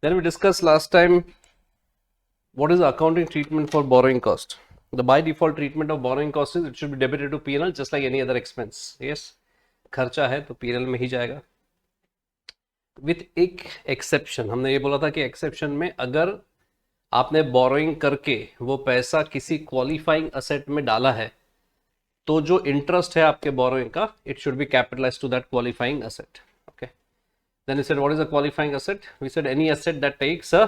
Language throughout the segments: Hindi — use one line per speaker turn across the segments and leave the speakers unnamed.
Then we discussed last time what is the accounting treatment for borrowing cost. The by default treatment of borrowing cost is it should be debited to P&L just like any other expense. Yes, खर्चा है तो P&L में ही जाएगा. With एक exception, हमने ये बोला था कि exception में अगर आपने borrowing करके वो पैसा किसी qualifying asset में डाला है तो जो interest है आपके borrowing का it should be capitalized to that qualifying asset. Okay. Then we said what is a qualifying asset? We said any asset that takes a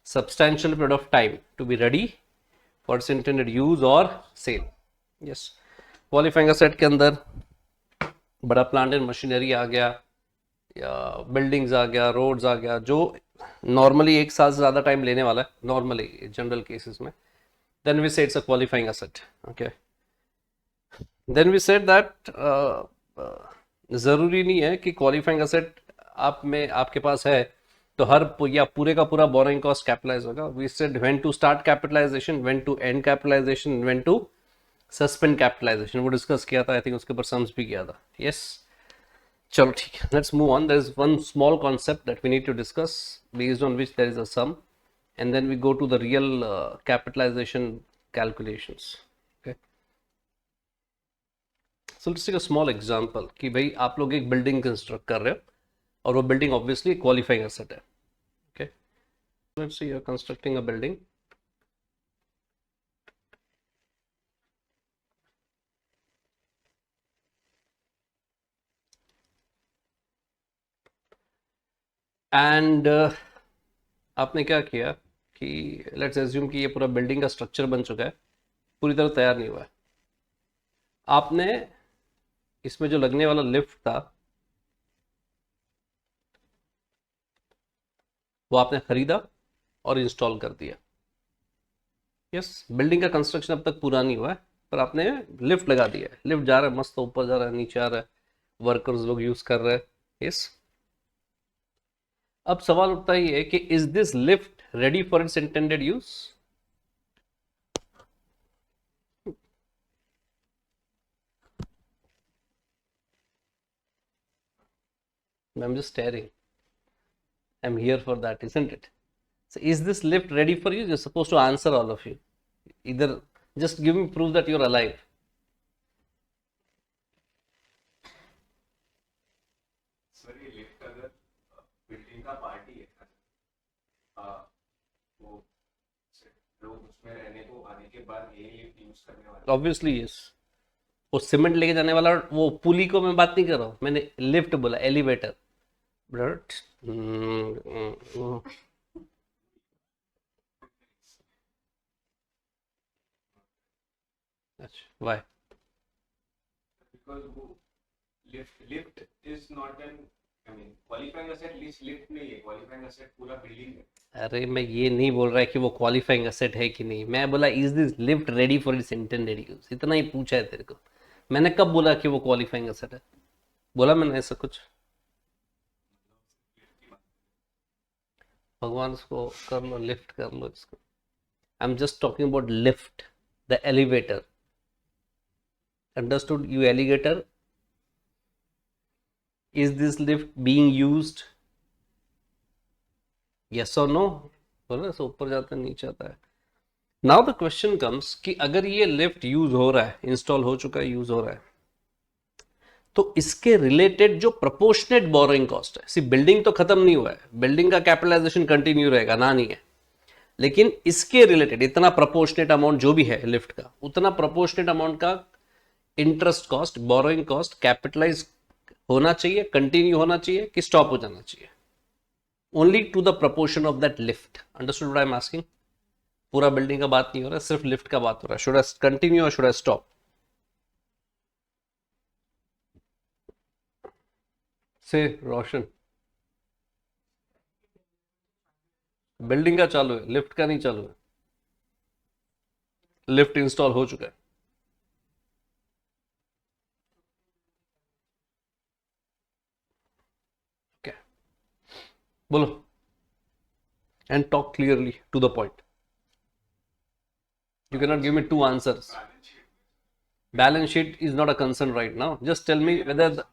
substantial period of time to be ready for its intended use or sale. Yes. Qualifying asset के अंदर बड़ा प्लांट एंड मशीनरी आ गया या बिल्डिंग्स आ गया, रोड्स आ गया, जो नॉर्मली एक साल से ज़्यादा टाइम लेने वाला है नॉर्मली जनरल केसेस में. Then we said it's a qualifying asset. Okay. Then we said that ज़रूरी नहीं है कि क्वालिफाइंग एसेट आप में आपके पास है तो हर या पूरे का पूरा बोरोइंग कॉस्ट कैपिटलाइज होगा. We said when to start capitalisation, when to end capitalisation, when to suspend capitalisation, वो डिस्कस किया था. आई थिंक उसके ऊपर सम्स भी किया था. यस, चलो ठीक है, let's move on. There is one small concept that we need to discuss based on which there is a sum and then we go to the real capitalisation calculations. Okay, so let's take a small example कि भाई आप लोग एक बिल्डिंग कंस्ट्रक्ट कर रहे हो और वो बिल्डिंग ऑब्वियसली क्वालिफाइंग एसेट है. Okay, let's see you are constructing a building. And आपने क्या किया कि लेट्स एज्यूम कि ये पूरा बिल्डिंग का स्ट्रक्चर बन चुका है, पूरी तरह तैयार नहीं हुआ है. आपने इसमें जो लगने वाला लिफ्ट था वो आपने खरीदा और इंस्टॉल कर दिया. यस, बिल्डिंग का कंस्ट्रक्शन अब तक पूरा नहीं हुआ है पर आपने लिफ्ट लगा दिया है. लिफ्ट जा रहा है, मस्त ऊपर जा रहा है, नीचे आ रहा है, वर्कर्स लोग यूज कर रहे हैं. यस, अब सवाल उठता ही है कि is this lift ready for its intended use? I'm just staring. I'm here for that, isn't it? So is this lift ready for you? You're supposed to answer, all of you. Either just give me proof that you're alive.
Sir ये लिफ्ट अगर बिल्डिंग का पार्ट ही है वो लोग उसमें रहने को आने के बाद ये लिफ्ट यूज करने वाले.
Obviously yes. वो सीमेंट लेके जाने वाला वो पुली को मैं बात नहीं कर रहा हूँ, मैंने लिफ्ट बोला, एलिवेटर. अच्छा, why?
बिकॉज वो lift is not an I mean qualifying asset. Lift नहीं है क्वालिफाइंग एसेट, पूरा बिल्डिंग है.
अरे मैं ये नहीं बोल रहा है कि वो क्वालिफाइंग एसेट है कि नहीं, मैं बोला is this lift ready for its intended use, इतना ही पूछा है तेरे को. मैंने कब बोला कि वो क्वालिफाइंग एसेट है? बोला मैंने ऐसा कुछ? भगवान इसको कर लो, लिफ्ट कर लो इसको. I am just talking about lift, the elevator. Understood you alligator? Is this lift being used? Yes और नो? बोलो, ऐसे ऊपर जाता है नीचे आता है. नाउ द क्वेश्चन कम्स कि अगर ये लिफ्ट यूज हो रहा है, इंस्टॉल हो चुका है, यूज हो रहा है, तो इसके रिलेटेड जो प्रोपोर्शनेट बोरोइंग कॉस्ट है, सी बिल्डिंग तो खत्म नहीं हुआ है, बिल्डिंग का कैपिटलाइजेशन कंटिन्यू रहेगा ना, नहीं है, लेकिन इसके रिलेटेड इतना प्रोपोर्शनेट अमाउंट जो भी है लिफ्ट का, उतना प्रोपोर्शनेट अमाउंट का interest cost, borrowing cost capitalise होना चाहिए, कंटिन्यू होना चाहिए कि स्टॉप हो जाना चाहिए? Only to the proportion of that lift. Understood what I am asking? पूरा बिल्डिंग का बात नहीं हो रहा है, सिर्फ लिफ्ट का बात हो रहा है. शुड आई कंटिन्यू और शुड आई स्टॉप? से रोशन, बिल्डिंग का चालू है, लिफ्ट का नहीं चालू है. लिफ्ट इंस्टॉल हो चुका है. ओके, बोलो and talk clearly to the point. You cannot give me two answers. Balance sheet is not a concern right now. Just tell me whether the...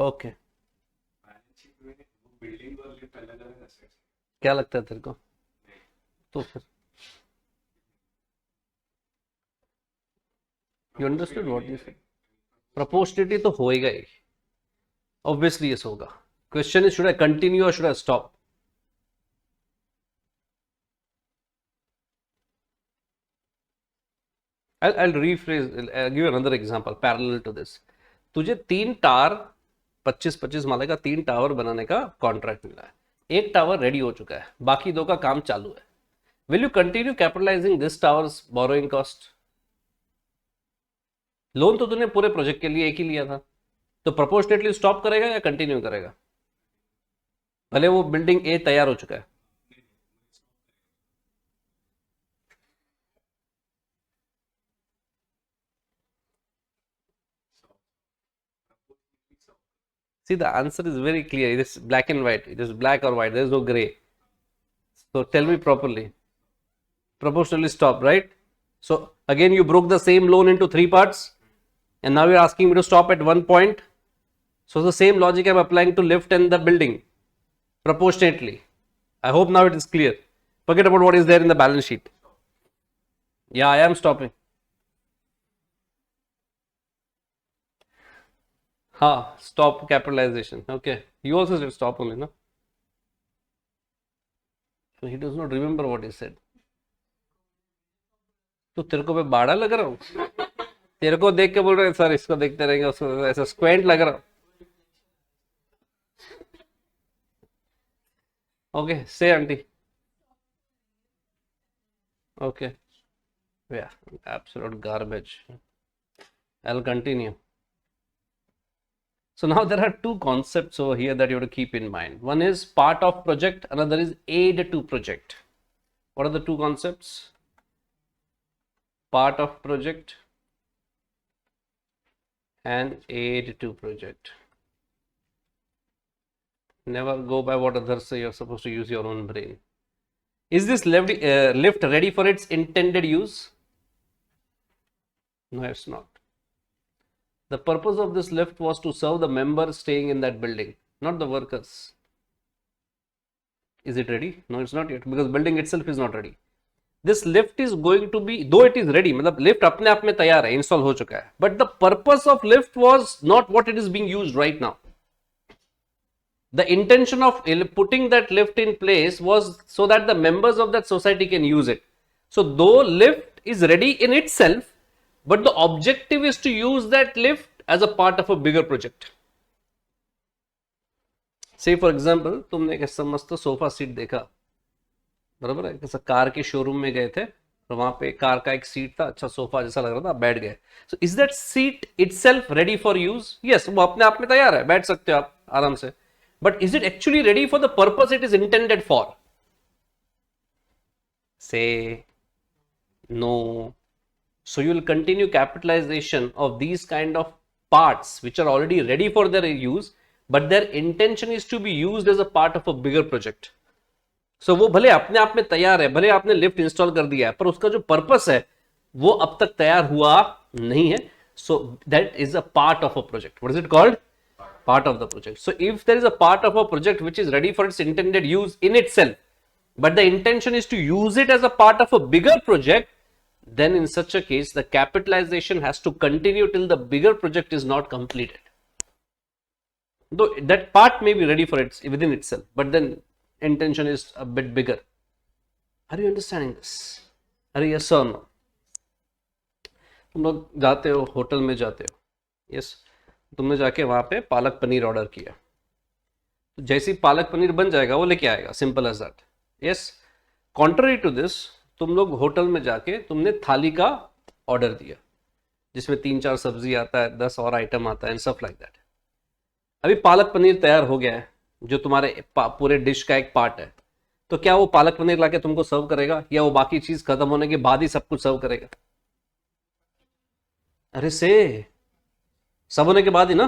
Okay.
Balance sheet में बिल्डिंग और लिफ्ट अलग अलग assets
क्या लगता है तेरे को? तो फिर you understood what you said? Proportionality तो होएगा ही, ऑब्वियसली यस होगा. Question is should I continue और should I stop? I'll rephrase, I'll give you another example parallel to this. तुझे 3 टावर 25-25 माले का 3 टावर बनाने का कॉन्ट्रैक्ट मिला है. एक टावर रेडी हो चुका है, बाकी 2 का काम चालू है. Will you continue capitalising this towers borrowing cost? Loan तो तूने पूरे प्रोजेक्ट के लिए एक ही लिया था, तो प्रोपोर्शनेटली स्टॉप करेगा या कंटिन्यू करेगा? भले वो बिल्डिंग ए तैयार हो चुका है. See, the answer is very clear. It is black and white. It is black or white. There is no gray. So tell me properly. Proportionally stop, right? So again, you broke the same loan into 3 parts, and now you're asking me to stop at one point. So the same logic I'm applying to lift and the building proportionately. I hope now it is clear. Forget about what is there in the balance sheet. Yeah, I am stopping. Stop capitalization. Okay, you also said stop only, no? So he does not remember what he said. तो तेरे को मैं बाड़ा लग रहा हूँ? तेरे को देख के बोल रहे सर इसको देखते रहेंगे, उसको ऐसा स्क्वेंट लग रहा. Okay, say auntie. Okay, yeah, absolute garbage. I'll continue. So now there are 2 concepts over here that you have to keep in mind. One is part of project, another is aid to project. What are the 2 concepts? Part of project and aid to project. Never go by what others say. You're supposed to use your own brain. Is this lift ready for its intended use? No, it's not. The purpose of this lift was to serve the members staying in that building, not the workers. Is it ready? No, it's not yet, because building itself is not ready. This lift is going to be, though it is ready, मतलब lift अपने आप में तैयार है, install हो चुका है, but the purpose of lift was not what it is being used right now. The intention of putting that lift in place was so that the members of that society can use it. So though lift is ready in itself, but the objective is to use that lift as a part of a bigger project. Say for example, तुमने एक ऐसा मस्त सोफा सीट देखा, बराबर है, कैसा कार के शोरूम में गए थे और वहां पे कार का एक सीट था, अच्छा सोफा जैसा लग रहा था, बैठ गए. So is that seat itself ready for use? Yes, वो अपने आप में तैयार है, बैठ सकते हो आप आराम से. But is it actually ready for the purpose it is intended for? Say no. So you will continue capitalization of these kind of parts which are already ready for their use, but their intention is to be used as a part of a bigger project. So वो भले अपने आप में तैयार है, भले आपने लिफ्ट इंस्टॉल कर दिया है, पर उसका जो पर्पस है वो अब तक तैयार हुआ नहीं है. So that is a part of a project. What is it called? Part of the project. So if there is a part of a project which is ready for its intended use in itself, but the intention is to use it as a part of a bigger project, then in such a case the capitalization has to continue till the bigger project is not completed. Though that part may be ready for it within itself, but then intention is a bit bigger. Are you understanding this? Are you yes or no? तुम लोग जाते हो, होटल में जाते हो, यस, तुमने जाके वहां पे पालक पनीर ऑर्डर किया, तो जैसे ही पालक पनीर बन जाएगा वो लेके आएगा, simple as that. Yes, contrary to this, तुम लोग होटल में जाके तुमने थाली का ऑर्डर दिया जिसमें 3-4 सब्जी आता है, 10 और आइटम आता है एंड स्टफ लाइक दैट. अभी पालक पनीर तैयार हो गया है जो तुम्हारे पूरे डिश का एक पार्ट है, तो क्या वो पालक पनीर लाके तुमको सर्व करेगा या वो बाकी चीज खत्म होने के बाद ही सब कुछ सर्व करेगा? अरे से सब होने के बाद ही ना.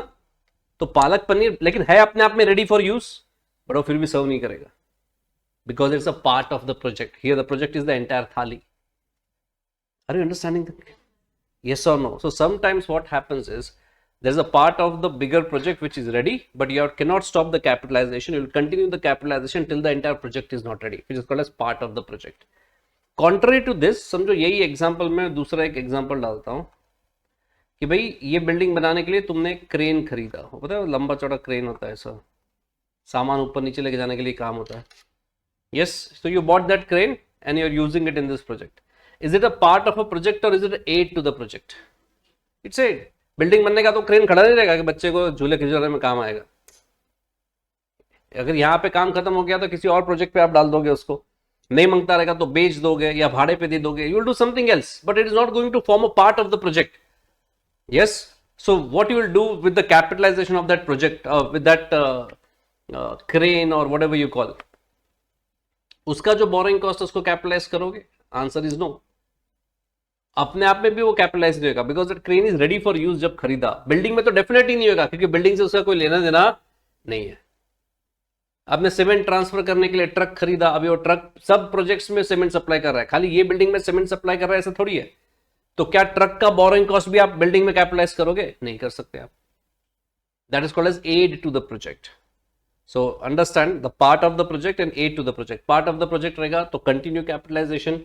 तो पालक पनीर लेकिन है अपने आप में रेडी फॉर यूज, बट वो फिर भी सर्व नहीं करेगा, because it's a part of the project. Here the project is the entire thali. Are you understanding? Yes or no? So sometimes what happens is There is a part of the bigger project which is ready, but you cannot stop the capitalization. You will continue the capitalization till the entire project is not ready, which is called as part of the project. Contrary to this, समझो यही एग्जाम्पल में दूसरा एक एग्जाम्पल डालता हूँ कि भाई ये बिल्डिंग बनाने के लिए तुमने क्रेन खरीदा, पता है लंबा चौड़ा क्रेन होता है, ऐसा सामान ऊपर नीचे लेके जाने के लिए काम होता है. Yes, so you bought that crane and you are using it in this project. Is it a part of a project or is it an aid to the project? It's aid. Building बनने का तो क्रेन खड़ा नहीं रहेगा कि बच्चे को झूले खिंचवाने में काम आएगा. अगर यहाँ पे काम खत्म हो गया तो किसी और प्रोजेक्ट पे आप डाल दोगे उसको, नहीं मांगता रहेगा तो बेच दोगे या भाड़े पे दे दोगे. You will do something else, but it is not going to form a part of the project. Yes. So what you will do with the capitalization of that project, with that crane or whatever you call, उसका जो बोरिंग कॉस्ट उसको कैपिटलाइज करोगे? Answer is no. अपने आप में भी वो कैपिटलाइज नहीं होगा because that crane is ready for use. जब खरीदा, बिल्डिंग में तो डेफिनेटली नहीं होगा क्योंकि बिल्डिंग से उसका कोई लेना देना नहीं है. आपने सीमेंट ट्रांसफर करने के लिए ट्रक खरीदा, अभी वो ट्रक सब प्रोजेक्ट्स में सीमेंट सप्लाई कर रहा है, खाली ये बिल्डिंग में सीमेंट सप्लाई कर रहा है ऐसा थोड़ी है. तो क्या ट्रक का बोरिंग कॉस्ट भी आप बिल्डिंग में कैपिटलाइज करोगे? नहीं कर सकते आप. That is called as aid to the project. So understand the part of the project and aid to the project. Part of the project रहेगा तो continue capitalization,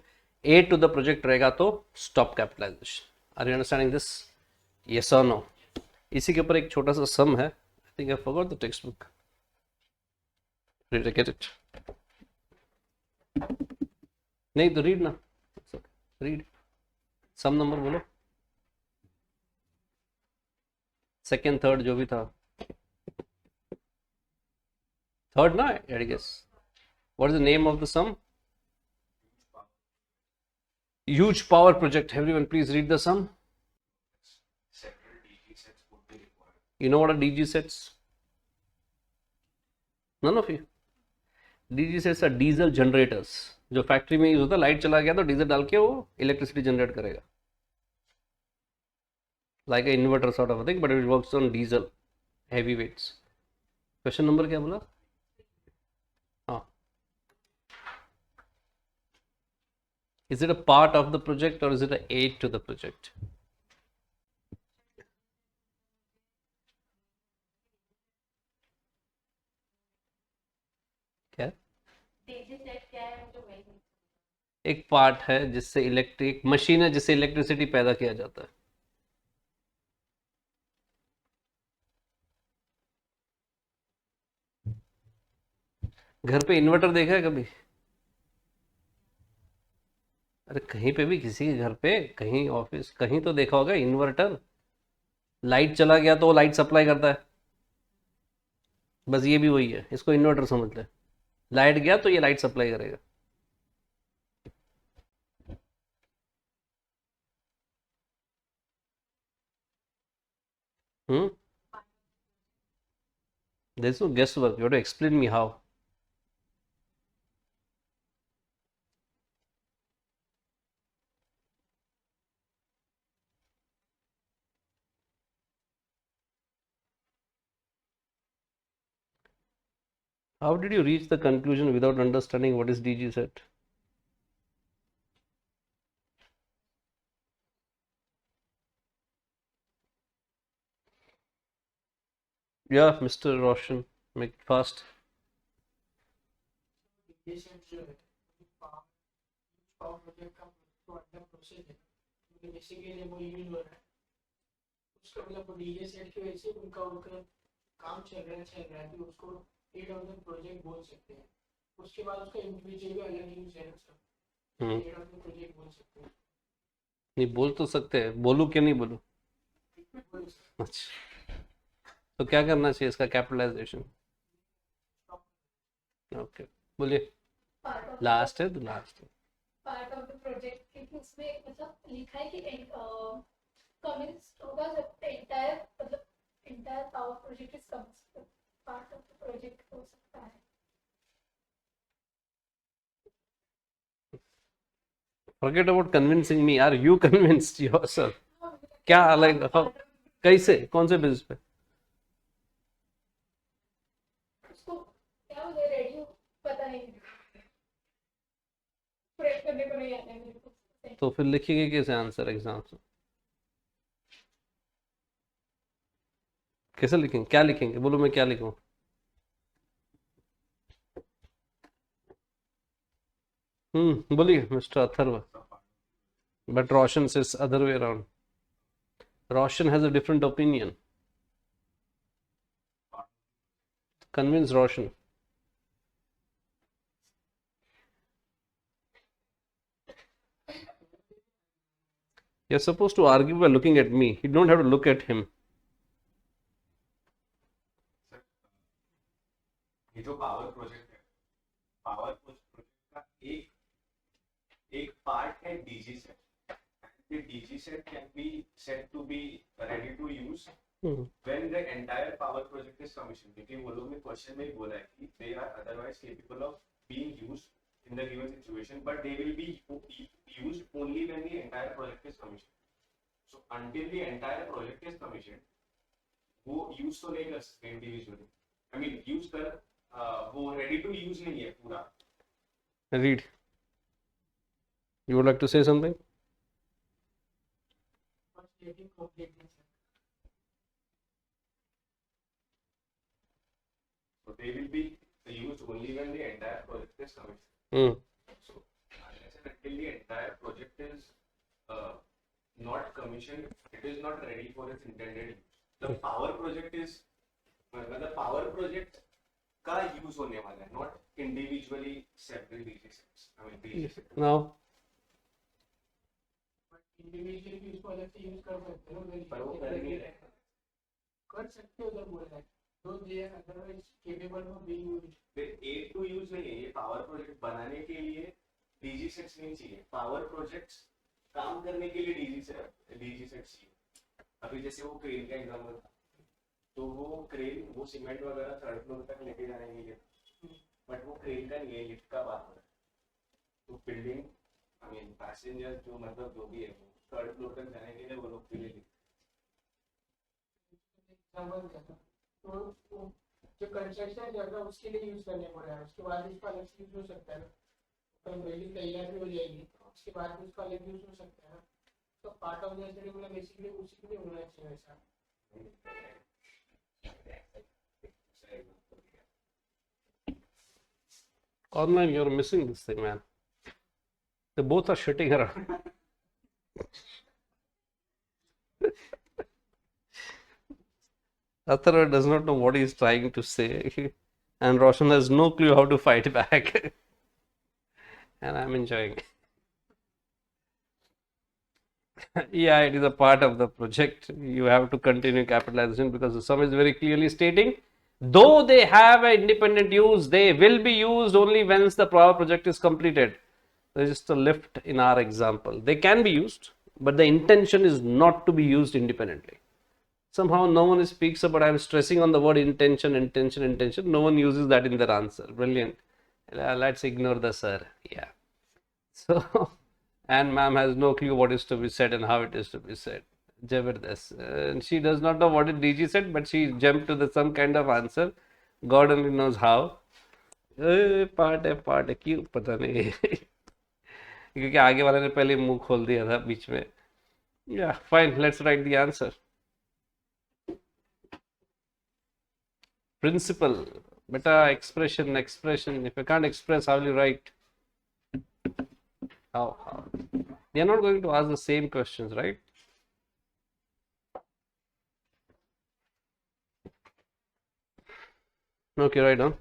aid to the project रहेगा तो stop capitalization. Are you understanding this? Yes or no? इसी के ऊपर एक छोटा सा sum है. I think I forgot the textbook. Did I get it? नहीं तो read ना. Read. Sum number बोलो. Second, third जो भी था. Third, no, I guess. What is the name of the sum? Huge power project. Everyone, please read the sum.
Several DG sets would be required.
You know what are DG sets? None of you. DG sets are diesel generators. जो फैक्ट्री में यूज होता है, लाइट चला गया तो डीजल डाल के वो इलेक्ट्रिसिटी जनरेट करेगा. Like an inverter sort of a thing, but it works on diesel, heavy weights. Question number क्या बोला? Is it a part of the project or is it an aid to the project? क्या? एक पार्ट है जिससे इलेक्ट्रिक मशीन है जिससे इलेक्ट्रिसिटी पैदा किया जाता है. घर पे इन्वर्टर देखा है कभी? अरे कहीं पे भी, किसी के घर पे, कहीं ऑफिस, कहीं तो देखा होगा इन्वर्टर. लाइट चला गया तो वो लाइट सप्लाई करता है. बस ये भी वही है, इसको इन्वर्टर समझ ले. लाइट गया तो ये लाइट सप्लाई करेगा. There's no guesswork. You have to explain me how. How did you reach the conclusion without understanding what is DG set? Yeah, Mr. Roshan, make it fast.
Basically वो यूज हो रहा है उसका मतलब डीजे सेट की वजह से उनका काम चल रहा है तो उसको एड ऑफ द प्रोजेक्ट बोल सकते हैं. उसके बाद उसका इंडिविजुअल भी अलग यूज है सब एड ऑफ द प्रोजेक्ट बोल सकते हैं.
नहीं बोल तो सकते हैं, बोलूं क्या नहीं बोलूं? अच्छा, तो क्या करना चाहिए इसका कैपिटलाइजेशन? ओके बोलिए. लास्ट है तो लास्ट है.
पार्ट ऑफ द प्रोजेक्ट क्योंकि उसमें मतलब लिखा है कि कमेंस होगा जब एंटायर मतलब entire power project is commence part of the project हो सकता है.
Forget about convincing me. Are you convinced yourself? क्या अलग कैसे, कौन से बेसिस पे?
उसको क्या बोले रेडियो पता नहीं प्रेस करने को नहीं आता है मेरे को.
तो फिर लिखिएगा कैसे आंसर एग्जाम से? कैसे लिखेंगे, क्या लिखेंगे, बोलो मैं क्या लिखूं? बोलिए mister Atharva. But Roshan says other way around. Roshan has a different opinion. Convince Roshan. You're supposed to argue by looking at me. You don't have to look at him.
ये जो पावर प्रोजेक्ट है, पावर प्रोजेक्ट का एक पार्ट है DG set. The DG set can be said to be ready to use when the entire power project is commissioned. क्योंकि वो लोग ने क्वेश्चन में ही बोला है कि they are otherwise capable of being used in the given situation, but they will be used only when the entire project is commissioned. So until the entire project is commissioned, वो use तो नहीं कर सकते individually. I mean use कर वो ready to use नहीं है पूरा.
Read. You would like to say something?
Getting completeness.
So they will be used only when the entire project is commissioned.
Hmm.
So unless and until the entire project is not commissioned, it is not ready for its intended use. The power project is the power project का use होने वाला है, not individually separate DG sets. I mean DG sets.
Now,
individual भी उसको अलग से यूज कर सकते हो,
पर वो कर नहीं रहे.
कर सकते हो, उधर बोल रहा है तो they are otherwise capable of being used.
Aid to use नहीं है, ये पावर प्रोजेक्ट बनाने के लिए डीजी सेट्स नहीं चाहिए. पावर प्रोजेक्ट्स काम करने के लिए डीजी सेट्स चाहिए. अभी जैसे वो क्रेन का एग्जांपल था, तो वो क्रेन वो सीमेंट वगैरह थर्ड फ्लोर तक लेके जाने के लिए, बट वो क्रेन का नहीं है, लिफ्ट का बात हो रहा है. तो बिल्डिंग आई मीन पैसेंजर जो मतलब जो भी है वो थर्ड फ्लोर तक जाने के लिए वो लोग के लिए
एग्जांपल देता तो जो कंस्ट्रक्शन चल रहा है उसके लिए यूज करने पड़ रहा है, उसके बाद इसका अलग से यूज हो सकता है ना. तो बिल्डिंग तैयार भी हो जाएगी, उसके बाद भी उसका अलग यूज हो सकता है ना. तो पार्ट ऑफ द स्टडी मतलब बेसिकली उसी के लिए होना चाहिए वैसा.
online, you're missing this thing, man. They both are shitting around. Atharva does not know what he is trying to say, and Roshan has no clue how to fight back. And I'm enjoying it. Yeah, it is a part of the project. You have to continue capitalization because the sum is very clearly stating, though they have an independent use, they will be used only once the power project is completed. There is just a lift in our example. They can be used, but the intention is not to be used independently. Somehow no one speaks about, I'm stressing on the word intention. No one uses that in their answer. Brilliant. Let's ignore the sir. Yeah. So, and ma'am has no clue what is to be said and how it is to be said. Jabardast. And she does not know what is DG said, but she jumped to some kind of answer. God only knows how. Part है क्यों पता नहीं. क्योंकि आगे वाले ने पहले मुंह खोल दिया था बीच में. Yeah, fine. Let's write the answer. Principle. Beta, expression. If I can't express, how will you write? How? They are not going to ask the same questions, right? Okay, right on.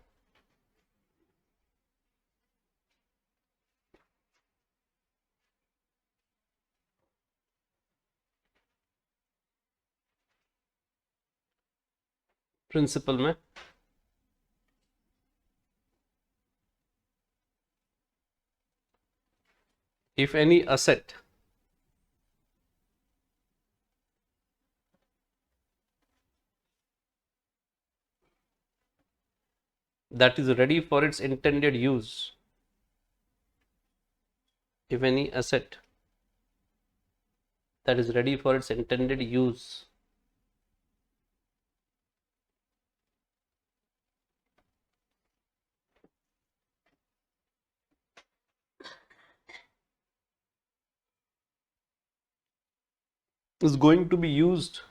Principle में if any asset that is ready for its intended use, if any asset that is ready for its intended use is going to be used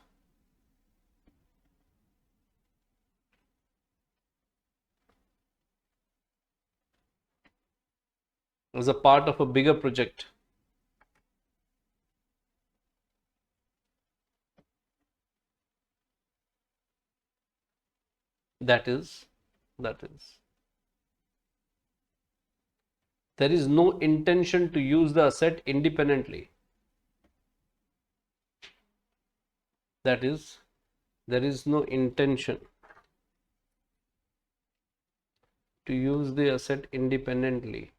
as a part of a bigger project. That is, there is no intention to use the asset independently. That is, there is no intention to use the asset independently.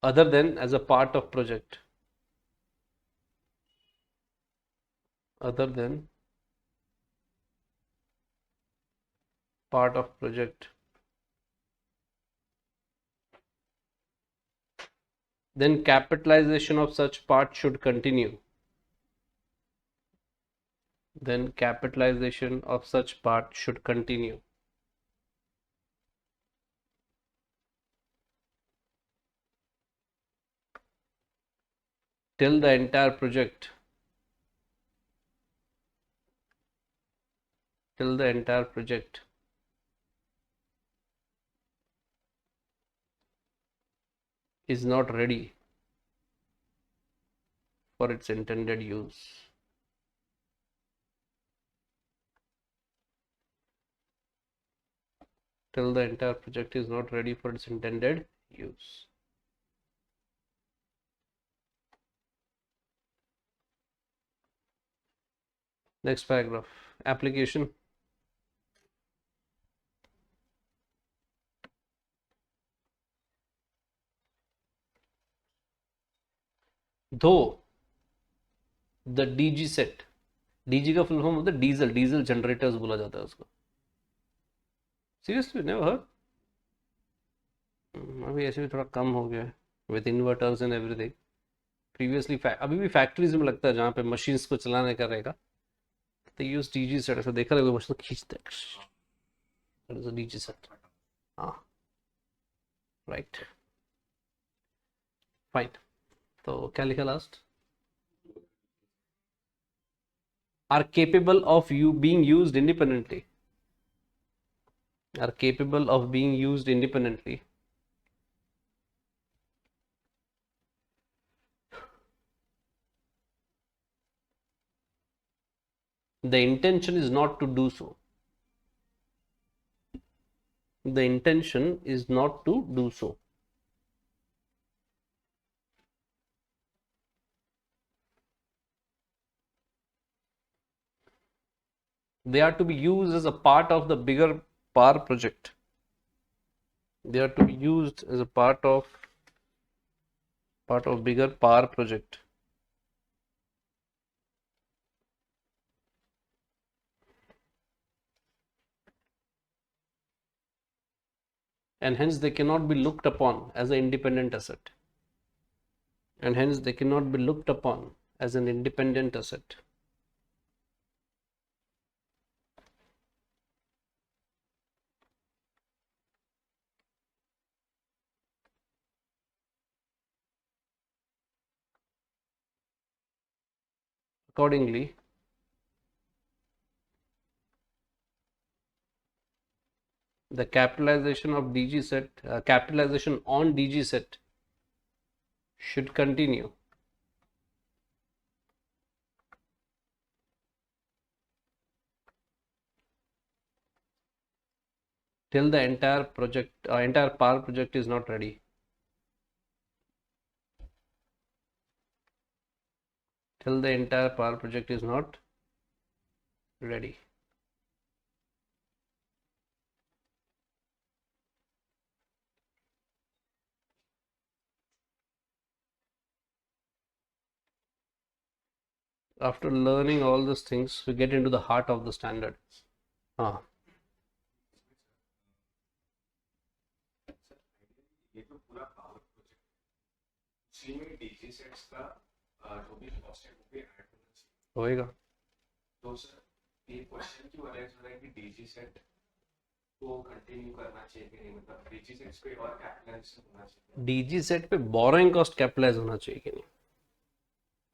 Other than as a part of project. Other than part of project. Then capitalization of such part should continue. Then capitalization of such part should continue. Till the entire project is not ready for its intended use. Till the entire project is not ready for its intended use. Next paragraph. Application. Though the DG set, DG का फुल फॉर्म होता है डीजल जनरेटर्स बोला जाता है उसको. Seriously, never heard? अभी ऐसे भी थोड़ा कम हो गया है with inverters and everything. Previously अभी भी फैक्ट्रीज में लगता है जहाँ पे मशीन्स को चलाने का रहेगा. They use DG set. ऐसा देखा रहेगा मशीन खींचते हैं. That is a DG set. हाँ. Right. Fine. तो क्या लिखा last? Are capable of being used independently. Are capable of being used independently. The intention is not to do so. The intention is not to do so. They are to be used as a part of the bigger power project. They are to be used as a part of bigger power project. And hence they cannot be looked upon as an independent asset. And hence they cannot be looked upon as an independent asset. Accordingly, the capitalization of DG set, capitalization on DG set should continue till the entire power project is not ready. Till the entire power project is not ready. After learning all these things, we get into the heart of the standard.
ये तो पूरा पावर प्रोजेक्ट उसी में डीजी सेट्स का जो भी कॉस्ट है वो भी ऐड होना चाहिए
होएगा.
तो सर ये क्वेश्चन क्यों अराइज हो रहा है कि डीजी सेट को कंटिन्यू करना चाहिए कि नहीं, मतलब डीजी सेट्स पे और कैपिटलाइजेशन होना चाहिए.
DG सेट पे बोरोइंग कॉस्ट कैपिटलाइज होना चाहिए कि नहीं?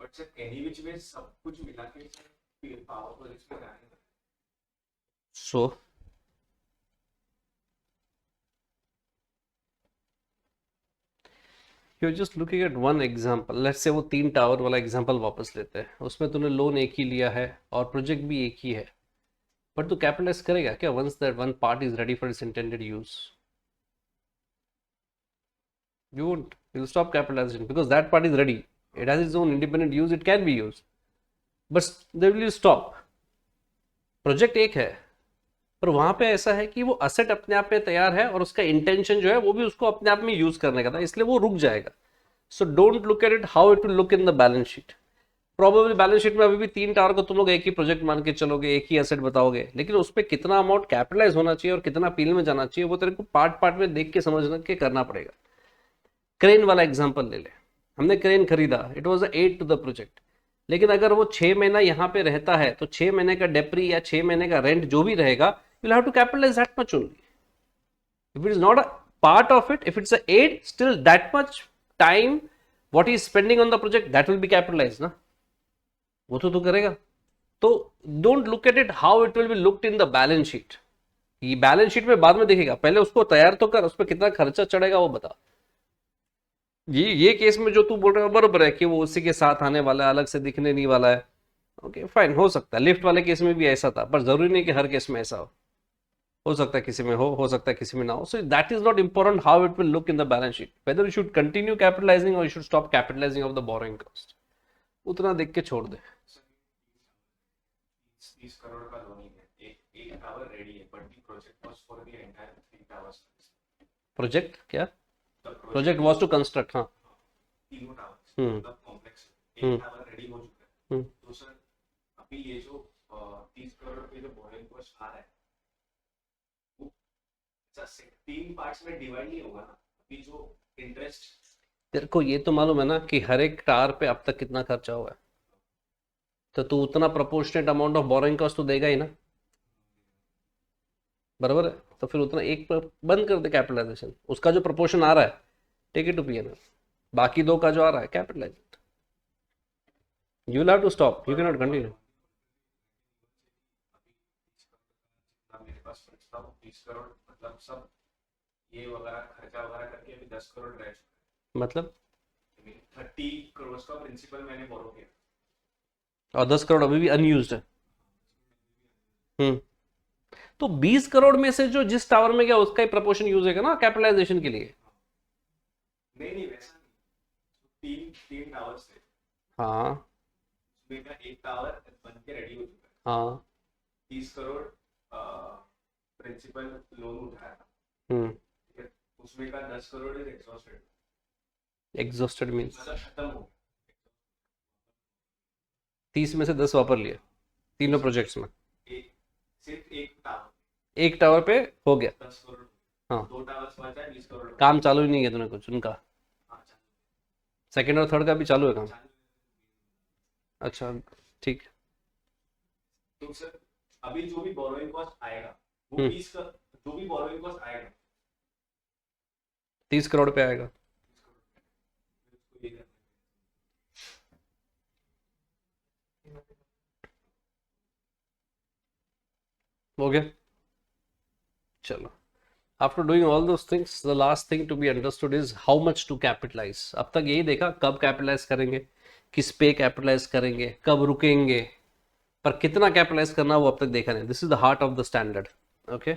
बट सर एनी विच वे सब कुछ मिला के पावर प्रोजेक्ट्स में जाने
so you just looking at one example, let's say वो 3 टावर वाला एग्जांपल वापस लेते हैं, उसमें तूने लोन एक ही लिया है और प्रोजेक्ट भी एक ही है, बट तू कैपिटलाइज करेगा क्या once that one part is ready for its intended use? You won't. You'll stop capitalization because that part is ready. It has its own independent use. It can be used, but they will stop. Project एक है, पर वहां पे ऐसा है कि वो असेट अपने आप में तैयार है और उसका इंटेंशन जो है वो भी उसको अपने आप में यूज करने का था, इसलिए वो रुक जाएगा. So don't look at it how it will look in the balance sheet. Probably balance sheet में अभी भी 3 टावर को तुम लोग एक ही प्रोजेक्ट मान के चलोगे, एक ही एसेट बताओगे, लेकिन उस पर कितना अमाउंट कैपिटलाइज होना चाहिए और कितना पीएल में जाना चाहिए वो तेरे को पार्ट पार्ट में देख के समझना के करना पड़ेगा. क्रेन वाला एग्जांपल ले ले, हमने क्रेन खरीदा, it was a aid to the project, लेकिन अगर वो 6 महीना यहाँ पे रहता है तो 6 महीने का डेप्री या 6 महीने का रेंट जो भी रहेगा, you will have to capitalise that much only. If it is not a part of it, if it's a aid, still that much time what is spending on the project that will be capitalise ना, वो तो तू करेगा. तो don't look at it how it will be looked in the balance sheet. ये बैलेंस शीट में बाद में देखेगा, पहले उसको तैयार तो कर, उस पर कितना खर्चा चढ़ेगा वो बता. ये केस में जो तू बोल रहे हो बरोबर है कि वो उसी के साथ आने वाला है, अलग से दिखने नहीं वाला है. ओके फाइन, हो सकता है लिफ्ट वाले केस में भी ऐसा था, पर जरूरी नहीं कि हर केस में ऐसा हो सकता है किसी में हो सकता है किसी में ना हो. So that is not important how it will look in the balance sheet, whether you should continue capitalising और you should stop capitalising of the borrowing cost. उतना देख के छोड़ दे.
30 करोड़ का लोन है, एक टावर रेडी है, but the project was for the entire 3 towers.
Project क्या? Project was to construct. हाँ,
तीनों टावर्स
हम्म.
मतलब कॉम्प्लेक्स. एक टावर रेडी हो चुका है, तो सर अभी ये जो 30 करोड़ के जो बोरिंग कॉस्ट आ रहा है वो 3 पार्ट्स में डिवाइड नहीं होगा ना. अभी जो इंटरेस्ट,
तेरे को ये तो मालूम है ना कि हर एक टावर पे अब तक कितना खर्चा हुआ है, तो तू उतना proportionate amount of borrowing cost तो देगा ही ना, बराबर है. तो फिर उतना एक पर बंद कर दे कैपिटलाइजेशन, उसका जो प्रोपोर्शन आ रहा है टेक इट टू पीएनएल, बाकी 2 का जो आ रहा है capitalise. You will have to stop, you can not continue.
मेरे पास बचता 30 करोड़ मतलब सब ये वगैरह खर्चा वगैरह करके अभी 10 करोड़ रह चुका
मतलब
है. 30 करोड़ का प्रिंसिपल मैंने बोरो किया
और 10 करोड़ अभी भी अनयूज्ड है. तो 20 करोड़ में से जो जिस टावर में गया उसका ही प्रपोर्शन यूज होगा ना कैपिटलाइजेशन के लिए.
नहीं वैसा नहीं. 3 टावर्स थे,
हाँ
उसमें का एक टावर बन के रेडी हो चुका है.
हाँ
30 करोड़ प्रिंसिपल लोन उठाया था, ठीक है. उसमें का 10 crore is exhausted.
Exhausted means
मतलब खत्म हो गया.
30 में से 10 वापर लिया तीनों प्रोजेक्ट्स में.
सिर्फ एक
टावर पे हो गया.
10 करोड़.
हाँ.
2 टावर्स बचा है 20 करोड़.
काम चालू ही नहीं है तूने कुछ उनका.
हाँ,
सेकंड और थर्ड का भी चालू है काम.
चालू.
अच्छा ठीक.
तो सर अभी जो भी बोरोइंग कॉस्ट आएगा वो 20 का, जो भी बोरोइंग कॉस्ट आएगा
30 करोड़ पे आएगा. हो गया. चलो, after doing all those things the last thing to be understood is how much to capitalise. अब तक यही देखा कब कैपिटलाइज करेंगे, किस पे कैपिटलाइज करेंगे, कब रुकेंगे, पर कितना कैपिटलाइज करना वो अब तक देखा नहीं. This is the heart of the standard. Okay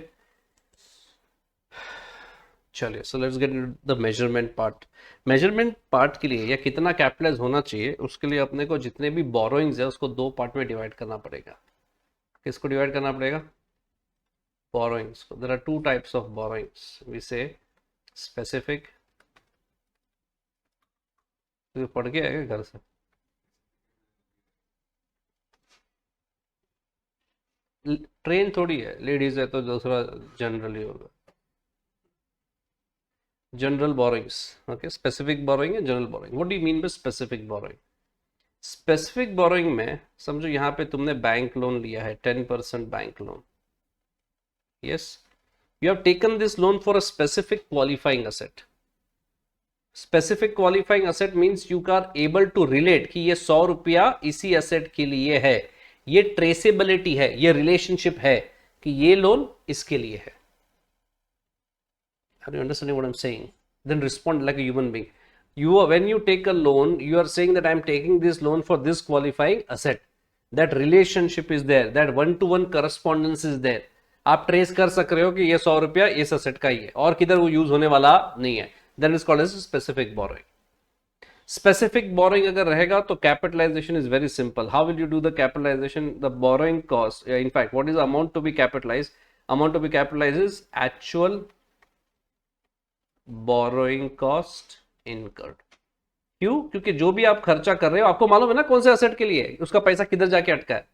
चलिए, so let's get into the measurement part. Measurement part के लिए या कितना कैपिटलाइज होना चाहिए उसके लिए अपने को जितने भी बोरोइंग्स है उसको 2 पार्ट में डिवाइड करना पड़ेगा. किसको डिवाइड करना पड़ेगा? borrowings. So there are 2 types of borrowings. We say specific. तो पढ़ के आएगा घर से. ट्रेन थोड़ी है, लेडीज है तो दूसरा जनरल ही होगा. General borrowings. Okay, specific borrowing है, general borrowing. What do you mean by specific borrowing? Specific borrowing में समझो यहाँ पे तुमने बैंक लोन लिया है, 10% bank loan. Yes, you have taken this loan for a specific qualifying asset. Specific qualifying asset means you are able to relate कि ये 100 रुपया इसी asset के लिए है, ये traceability है, ये relationship है, कि ये लोन इसके लिए है. Are you understanding what I'm saying? Then respond like a human being. When you take a loan, you are saying that I'm taking this loan for this qualifying asset. That relationship is there. That one-to-one correspondence is there. आप ट्रेस कर सक रहे हो कि ये 100 रुपया इस असेट का ही है और किधर वो यूज होने वाला नहीं है. Then it's called as specific borrowing. Specific borrowing अगर रहेगा तो capitalization is very simple. How will you do the capitalization? The borrowing cost. In fact, what is the amount to be capitalized? Amount to be capitalized is actual borrowing cost incurred. क्यों? क्योंकि जो भी आप खर्चा कर रहे हो आपको मालूम है ना कौन से असेट के लिए है, उसका पैसा किधर जाके अटका है.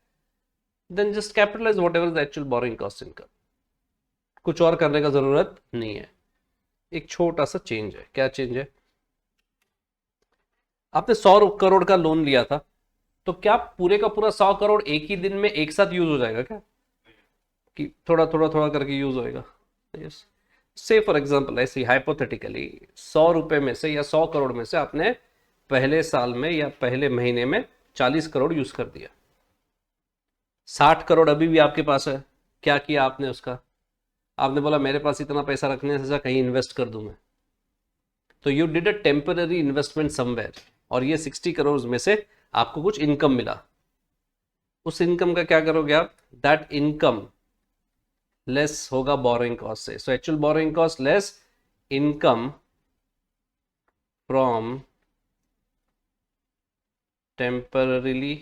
Then just capitalize whatever the actual borrowing cost incurred. कुछ और करने का जरूरत नहीं है. एक छोटा सा चेंज है. क्या चेंज है? आपने 100 करोड़ का लोन लिया था तो क्या पूरे का पूरा 100 करोड़ एक ही दिन में एक साथ यूज हो जाएगा क्या, कि थोड़ा थोड़ा थोड़ा करके यूज होएगा? यस. से फॉर एग्जाम्पल ऐसे हाइपोथेटिकली 100 रुपए में से या 100 करोड़ में से आपने पहले साल में या पहले महीने में 40 करोड़ यूज कर दिया. 60 करोड़ अभी भी आपके पास है. क्या किया आपने उसका? आपने बोला मेरे पास इतना पैसा रखने से कहीं इन्वेस्ट कर दूं मैं. तो you did a temporary investment somewhere और ये 60 करोड़ में से आपको कुछ इनकम मिला. उस इनकम का क्या करोगे आप? दैट इनकम लेस होगा बोरोइंग कॉस्ट से. So actual borrowing cost less income from temporarily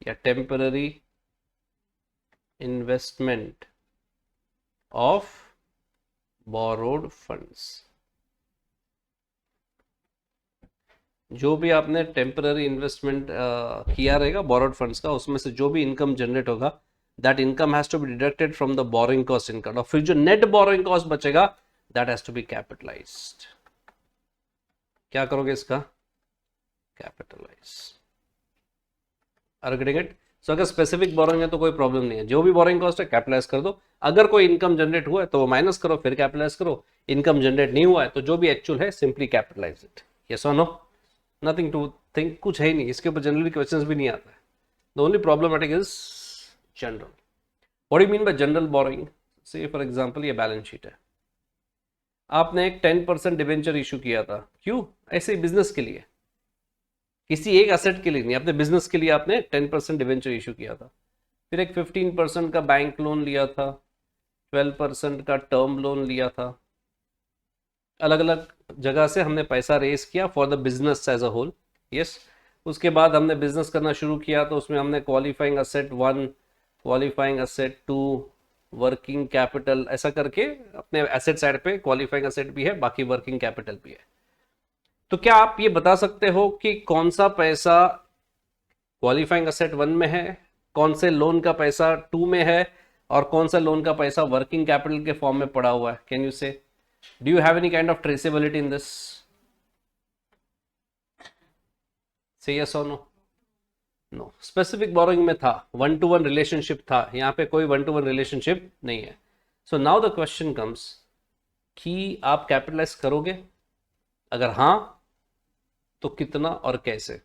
या temporary investment of borrowed funds. जो भी आपने टेम्पररी इन्वेस्टमेंट किया रहेगा बोरोड फंड्स का, उसमें से जो भी इनकम जनरेट होगा that income has to be deducted from the borrowing cost income. और फिर जो नेट बोरोइंग कॉस्ट बचेगा that has to be capitalised. क्या करोगे इसका? Capitalise. Are you getting it? So अगर स्पेसिफिक बोरोइंग है तो कोई प्रॉब्लम नहीं है. जो भी बोरोइंग कॉस्ट है कैपिटलाइज कर दो. अगर कोई इनकम जनरेट हुआ है तो वो माइनस करो फिर कैपिटलाइज करो. इनकम जनरेट नहीं हुआ है तो जो भी एक्चुअल है सिंपली कैपिटलाइज इट. यस और नो? Nothing to think. कुछ है ही नहीं इसके ऊपर. जनरली क्वेश्चंस भी नहीं आता है. The only problematic is general. What do you mean bye general borrowing? से फॉर एग्जांपल ये बैलेंस शीट है. आपने एक 10% डिवेंचर इशू किया था. क्यों? ऐसे ही बिजनेस के लिए, किसी एक एसेट के लिए नहीं, अपने बिजनेस के लिए आपने 10% डिवेंचर इशू किया था. फिर एक 15% का बैंक लोन लिया था, 12% का टर्म लोन लिया था. अलग अलग जगह से हमने पैसा रेस किया for the business as a whole. Yes. उसके बाद हमने बिजनेस करना शुरू किया तो उसमें हमने qualifying asset 1, qualifying asset 2, working capital, ऐसा करके अपने एसेट साइड पे क्वालिफाइंग असेट भी है, बाकी वर्किंग कैपिटल भी है. तो क्या आप ये बता सकते हो कि कौन सा पैसा क्वालिफाइंग असेट 1 में है, कौन से लोन का पैसा 2 में है और कौन सा लोन का पैसा वर्किंग कैपिटल के फॉर्म में पड़ा हुआ है? कैन यू से? Do you have any kind of traceability in this? से यस और नो? नो. स्पेसिफिक बोरोइंग में था, 1-to-1 रिलेशनशिप था. यहाँ पे कोई 1-to-1 रिलेशनशिप नहीं है. So now the question comes कि आप कैपिटलाइज करोगे? अगर हाँ तो कितना और कैसे?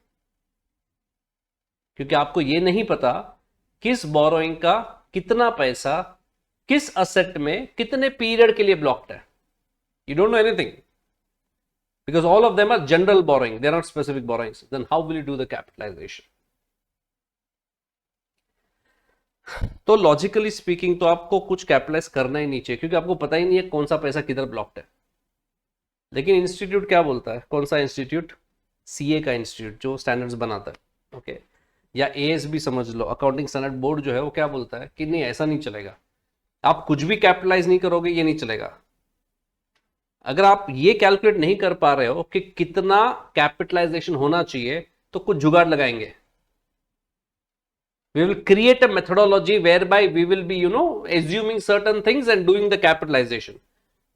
क्योंकि आपको ये नहीं पता किस बोरोइंग का कितना पैसा किस असेट में कितने पीरियड के लिए ब्लॉक्ड है. You don't know anything because all of them are general borrowing. They are not specific borrowings. Then how will you do the capitalization? तो लॉजिकली स्पीकिंग तो आपको कुछ कैपिटलाइज करना ही नहीं चाहिए क्योंकि आपको पता ही नहीं है कौन सा पैसा किधर ब्लॉक्ड है. लेकिन इंस्टीट्यूट क्या बोलता है? कौन सा इंस्टीट्यूट? सीए का इंस्टीट्यूट जो स्टैंडर्ड्स बनाता है. ओके. या एएसबी समझ लो, अकाउंटिंग स्टैंडर्ड बोर्ड जो है वो क्या बोलता है कि नहीं ऐसा नहीं चलेगा. आप कुछ भी कैपिटलाइज नहीं करोगे ये नहीं चलेगा. अगर आप ये कैलकुलेट नहीं कर पा रहे हो कि कितना कैपिटलाइजेशन होना चाहिए तो कुछ जुगाड़ लगाएंगे. We will create a methodology whereby we will be, assuming certain things and doing the capitalization.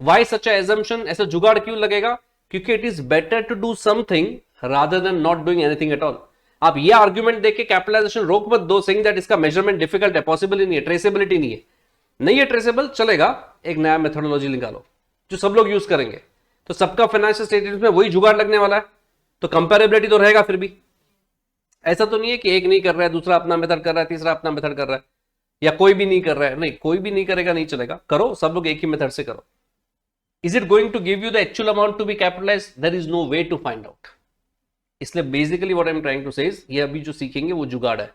Why such a assumption? ऐसा जुगाड़ क्यों लगेगा? क्योंकि it is better to do something rather than not doing anything at all. आप ये आर्ग्यूमेंट देके कैपिटलाइजेशन रोक मत दो saying that इसका मेजरमेंट डिफिकल्ट है, पॉसिबल ही नहीं है, ट्रेसेबिलिटी नहीं है. नहीं है ट्रेसेबल, चलेगा. एक नया मेथोडोलॉजी निकालो जो सब लोग यूज करेंगे. तो सबका फाइनेंशियल स्टेटमेंट में वही जुगाड़ लगने वाला है तो कंपेरेबिलिटी तो रहेगा. फिर भी ऐसा तो नहीं है कि एक नहीं कर रहा है, दूसरा अपना मेथड कर रहा है, तीसरा अपना मेथड कर रहा है. या कोई भी नहीं कर रहा है, नहीं कोई भी नहीं करेगा नहीं चलेगा, करो सब लोग एक ही मेथड से करो. Is it going to give you the actual amount to be capitalized? There is no way to find out. इसलिए basically what I am trying to say is, ये अभी जो सीखेंगे वो जुगाड़ है,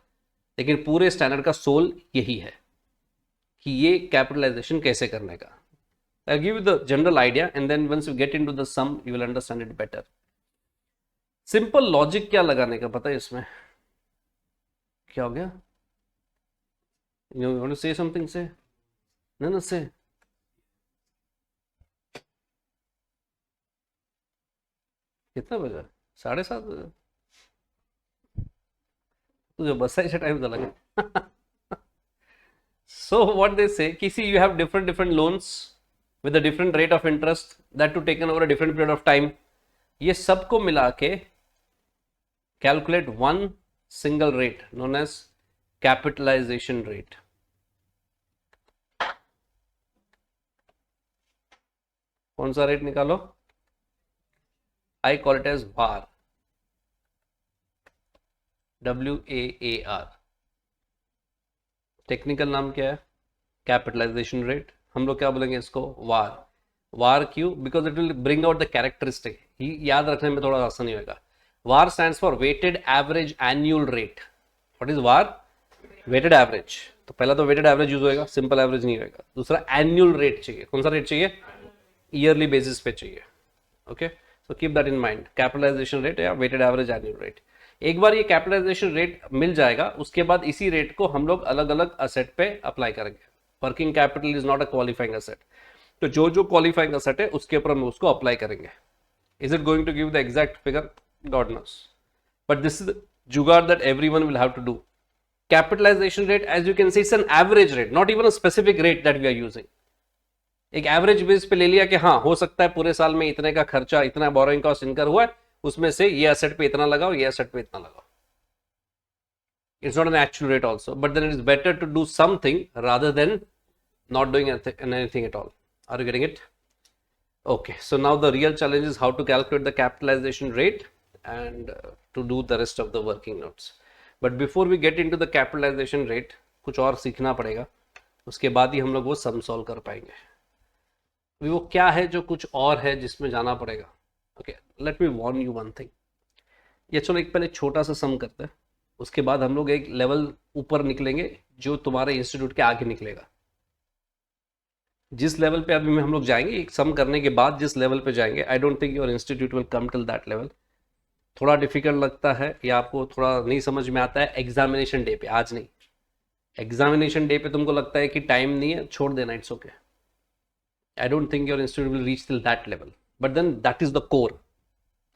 लेकिन पूरे स्टैंडर्ड का सोल यही है कि ये कैपिटलाइजेशन कैसे करने का. I give you the general idea and then once you get into the sum you will understand it better. Simple logic क्या लगाने का पता है इसमें? क्या हो गया? You want to say something? Say. No, say. कितना बजा? 7:30 बजा. तुझे बस से टाइम था लगा. So what they say, कि see you have different loans with a different rate of interest that to taken over a different period of time. ये सबको मिला के calculate one single rate known as capitalization rate. कौन सा रेट निकालो? I call it as VAR. WAAR. Technical नाम क्या है? Capitalisation rate. हम लोग क्या बोलेंगे इसको? वार. वार क्यों? Because it will bring out the characteristic. याद रखने में थोड़ा आसान नहीं होगा. वार stands for weighted average annual rate. What is war? Weighted average. तो पहला तो वेटेड एवरेज यूज होएगा, सिंपल एवरेज नहीं होएगा. दूसरा एनुअल रेट चाहिए. कौन सा रेट चाहिए? ईयरली बेसिस पे चाहिए. Okay, so keep that in mind. Capitalisation rate या वेटेड एवरेज एनुअल रेट. एक बार ये कैपिटलाइजेशन रेट मिल जाएगा, उसके बाद इसी रेट को हम लोग अलग अलग असेट पे अप्लाई करेंगे. Working capital is not a qualifying asset, तो जो जो क्वालिफाइंग असेट है उसके ऊपर हम उसको अप्लाई करेंगे. Is it going to give the exact figure? God knows. But this is jugaad that everyone will have to do. Capitalisation rate, as you can see, it's an average rate, not even a specific rate that we are using. एक एवरेज बेस पे ले लिया कि हाँ हो सकता है पूरे साल में इतने का खर्चा, इतना बोरोइंग कॉस्ट इनकर हुआ है, उसमें से ये एसेट पे इतना लगाओ, ये एसेट पे इतना लगाओ. It's not an actual rate also, but then it is better to do something rather than not doing anything at all. Are you getting it? Okay, so now the real challenge is how to calculate the capitalization rate and to do the rest of the working notes. But before we get into the capitalization rate, कुछ और सीखना पड़ेगा, उसके बाद ही हम लोग वो सम सॉल्व कर पाएंगे. वो क्या है जो कुछ और है जिसमें जाना पड़ेगा? Okay, let me Warne you one thing. ये चलो एक पहले छोटा सा सम करते हैं, उसके बाद हम लोग एक लेवल ऊपर निकलेंगे जो तुम्हारे इंस्टीट्यूट के आगे निकलेगा. जिस लेवल पे अभी हम लोग जाएंगे, एक सम करने के बाद जिस लेवल पे जाएंगे, आई don't think your institute will come till that level. थोड़ा डिफिकल्ट लगता है या आपको थोड़ा नहीं समझ में आता है एग्जामिनेशन डे पे. आज नहीं, एग्जामिनेशन डे पे तुमको लगता है कि टाइम नहीं है, छोड़ देना, it's okay. I don't think your institute will reach till that level, but then that is the core.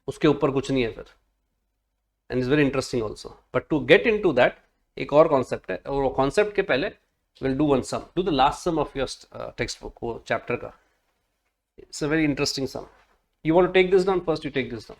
उसके ऊपर कुछ नहीं है फिर. And is very interesting also. But to get into that एक और कॉन्सेप्ट है, और वो कॉन्सेप्ट के पहले will do one sum. Do the last sum of your textbook, वो चैप्टर का. It's a very interesting sum. You want to take this down? First you take this down.